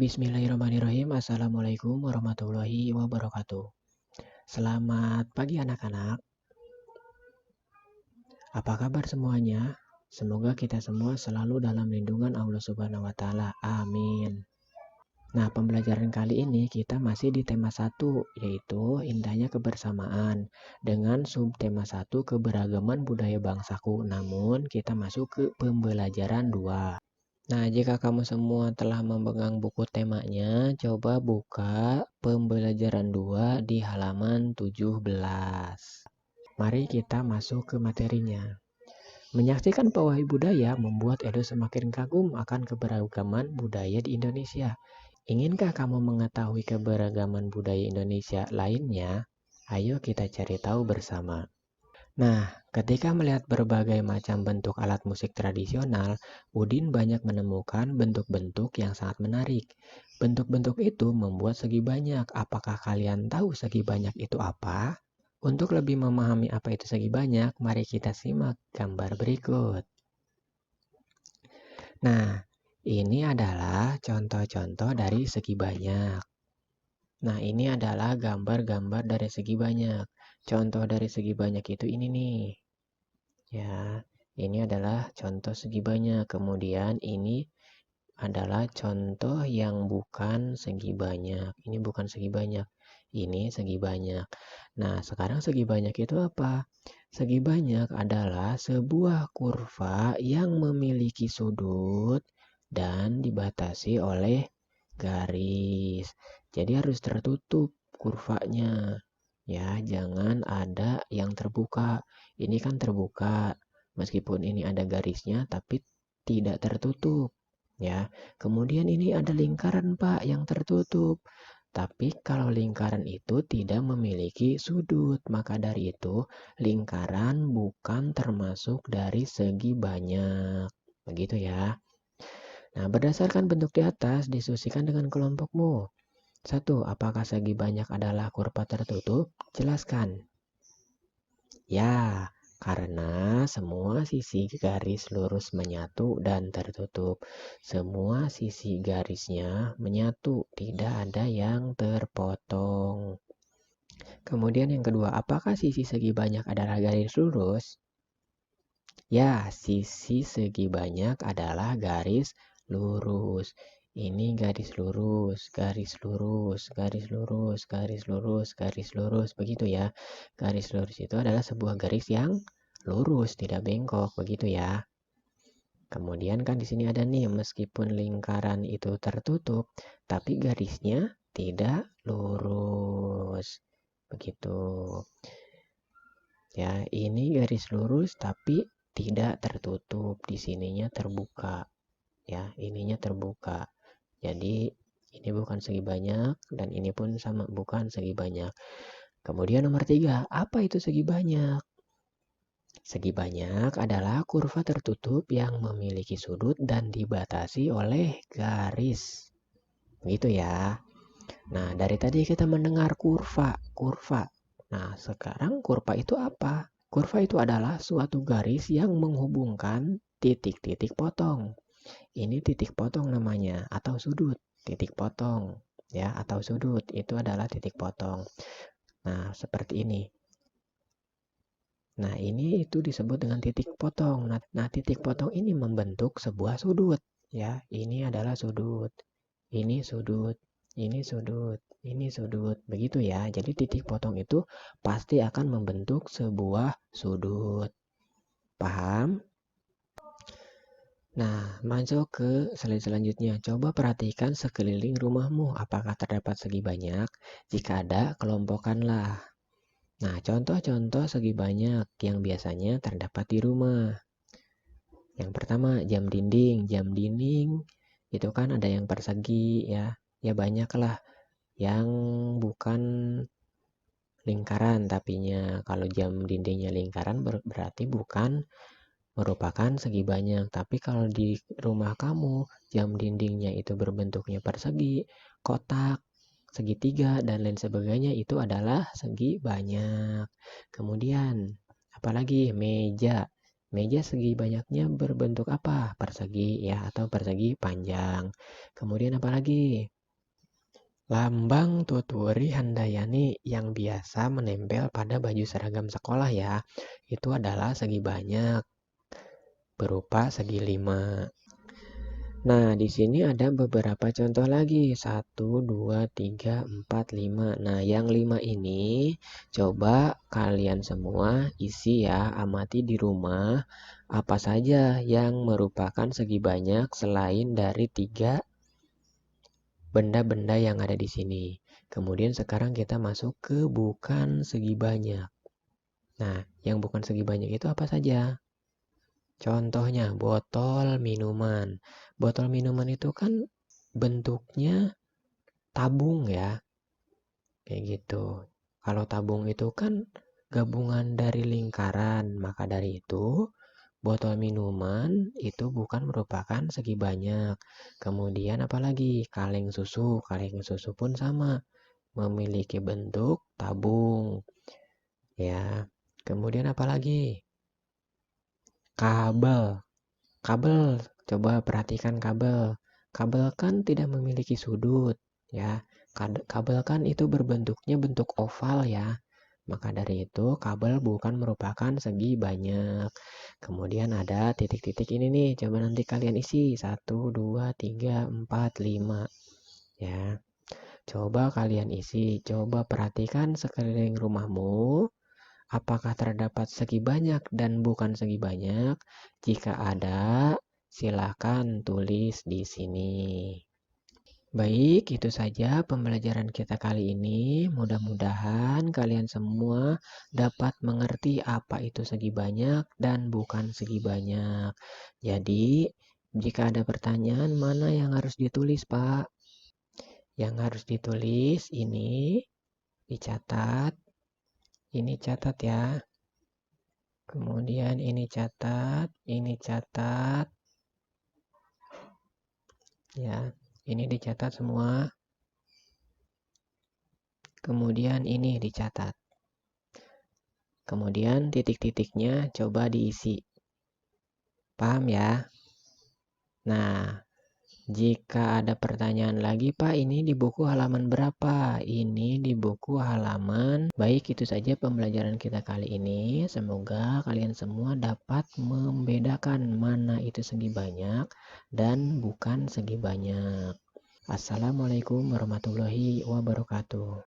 Bismillahirrahmanirrahim. Assalamualaikum warahmatullahi wabarakatuh. Selamat pagi anak-anak. Apa kabar semuanya? Semoga kita semua selalu dalam lindungan Allah Subhanahu wa taala. Amin. Nah, pembelajaran kali ini kita masih di tema 1, yaitu indahnya kebersamaan, dengan subtema 1 keberagaman budaya bangsaku. Namun, kita masuk ke pembelajaran 2. Nah, jika kamu semua telah memegang buku temanya, coba buka pembelajaran 2 di halaman 17. Mari kita masuk ke materinya. Menyaksikan pawai budaya membuat Edo semakin kagum akan keberagaman budaya di Indonesia. Inginkah kamu mengetahui keberagaman budaya Indonesia lainnya? Ayo kita cari tahu bersama. Nah, ketika melihat berbagai macam bentuk alat musik tradisional, Udin banyak menemukan bentuk-bentuk yang sangat menarik. Bentuk-bentuk itu membuat segi banyak. Apakah kalian tahu segi banyak itu apa? Untuk lebih memahami apa itu segi banyak, mari kita simak gambar berikut. Nah, ini adalah contoh-contoh dari segi banyak. Nah, ini adalah gambar-gambar dari segi banyak. Contoh dari segi banyak itu ini nih. Ya, ini adalah contoh segi banyak. Kemudian ini adalah contoh yang bukan segi banyak. Ini bukan segi banyak. Ini segi banyak. Nah, sekarang segi banyak itu apa? Segi banyak adalah sebuah kurva yang memiliki sudut dan dibatasi oleh garis. Jadi harus tertutup kurvanya. Ya, jangan ada yang terbuka. Ini kan terbuka. Meskipun ini ada garisnya, tapi tidak tertutup. Ya, kemudian ini ada lingkaran, Pak, yang tertutup. Tapi kalau lingkaran itu tidak memiliki sudut, maka dari itu lingkaran bukan termasuk dari segi banyak. Begitu ya. Nah, berdasarkan bentuk di atas, diskusikan dengan kelompokmu. 1. Apakah segi banyak adalah kurva tertutup? Jelaskan. Ya, karena semua sisi garis lurus menyatu dan tertutup. Semua sisi garisnya menyatu, tidak ada yang terpotong. Kemudian yang kedua, apakah sisi segi banyak adalah garis lurus? Ya, sisi segi banyak adalah garis lurus. Ini garis lurus, garis lurus, garis lurus, garis lurus, garis lurus, begitu ya. Garis lurus itu adalah sebuah garis yang lurus, tidak bengkok, begitu ya. Kemudian kan di sini ada nih, meskipun lingkaran itu tertutup, tapi garisnya tidak lurus. Begitu. Ya, ini garis lurus tapi tidak tertutup. Di sininya terbuka. Ya, ininya terbuka. Jadi ini bukan segi banyak dan ini pun sama bukan segi banyak. Kemudian nomor 3, apa itu segi banyak? Segi banyak adalah kurva tertutup yang memiliki sudut dan dibatasi oleh garis. Begitu ya. Nah, dari tadi kita mendengar kurva. Nah, sekarang kurva itu apa? Kurva itu adalah suatu garis yang menghubungkan titik-titik potong. Ini titik potong namanya atau sudut. Titik potong ya atau sudut itu adalah titik potong. Nah, seperti ini. Nah, ini itu disebut dengan titik potong. Nah, titik potong ini membentuk sebuah sudut ya. Ini adalah sudut. Ini sudut. Ini sudut. Ini sudut. Begitu ya. Jadi titik potong itu pasti akan membentuk sebuah sudut. Paham? Nah, masuk ke slide selanjutnya. Coba perhatikan sekeliling rumahmu. Apakah terdapat segi banyak? Jika ada, kelompokkanlah. Nah, contoh-contoh segi banyak yang biasanya terdapat di rumah. Yang pertama, jam dinding. Jam dinding itu kan ada yang persegi ya. Ya banyaklah yang bukan lingkaran tapinya. Kalau jam dindingnya lingkaran berarti bukan merupakan segi banyak. Tapi kalau di rumah kamu jam dindingnya itu berbentuknya persegi, kotak, segitiga, dan lain sebagainya itu adalah segi banyak. Kemudian apalagi meja. Meja segi banyaknya berbentuk apa? Persegi ya, atau persegi panjang. Kemudian apa lagi? Lambang tuturi handayani yang biasa menempel pada baju seragam sekolah ya, itu adalah segi banyak berupa segi 5. Nah, di sini ada beberapa contoh lagi. 1, 2, 3, 4, 5. Nah, yang 5 ini coba kalian semua isi ya, amati di rumah apa saja yang merupakan segi banyak selain dari 3 benda-benda yang ada di sini. Kemudian sekarang kita masuk ke bukan segi banyak. Nah, yang bukan segi banyak itu apa saja? Contohnya botol minuman. Botol minuman itu kan bentuknya tabung ya, kayak gitu. Kalau tabung itu kan gabungan dari lingkaran, maka dari itu botol minuman itu bukan merupakan segi banyak. Kemudian apalagi? Kaleng susu. Kaleng susu pun sama, memiliki bentuk tabung ya. Kemudian apalagi? Kabel. Kabel, coba perhatikan kabel. Kabel kan tidak memiliki sudut, ya. Kabel kan itu berbentuknya bentuk oval ya. Maka dari itu kabel bukan merupakan segi banyak. Kemudian ada titik-titik ini nih, coba nanti kalian isi. 1, 2, 3, 4, 5. Ya, coba kalian isi. Coba perhatikan sekeliling rumahmu. Apakah terdapat segi banyak dan bukan segi banyak? Jika ada, silakan tulis di sini. Baik, itu saja pembelajaran kita kali ini. Mudah-mudahan kalian semua dapat mengerti apa itu segi banyak dan bukan segi banyak. Jadi, jika ada pertanyaan, mana yang harus ditulis, Pak? Yang harus ditulis ini dicatat. Ini catat ya. Kemudian ini catat, ya. Ini dicatat semua. Kemudian ini dicatat. Kemudian titik-titiknya coba diisi. Paham ya? Nah, jika ada pertanyaan lagi, Pak, ini di buku halaman berapa? Ini di buku halaman. Baik, itu saja pembelajaran kita kali ini. Semoga kalian semua dapat membedakan mana itu segi banyak dan bukan segi banyak. Assalamualaikum warahmatullahi wabarakatuh.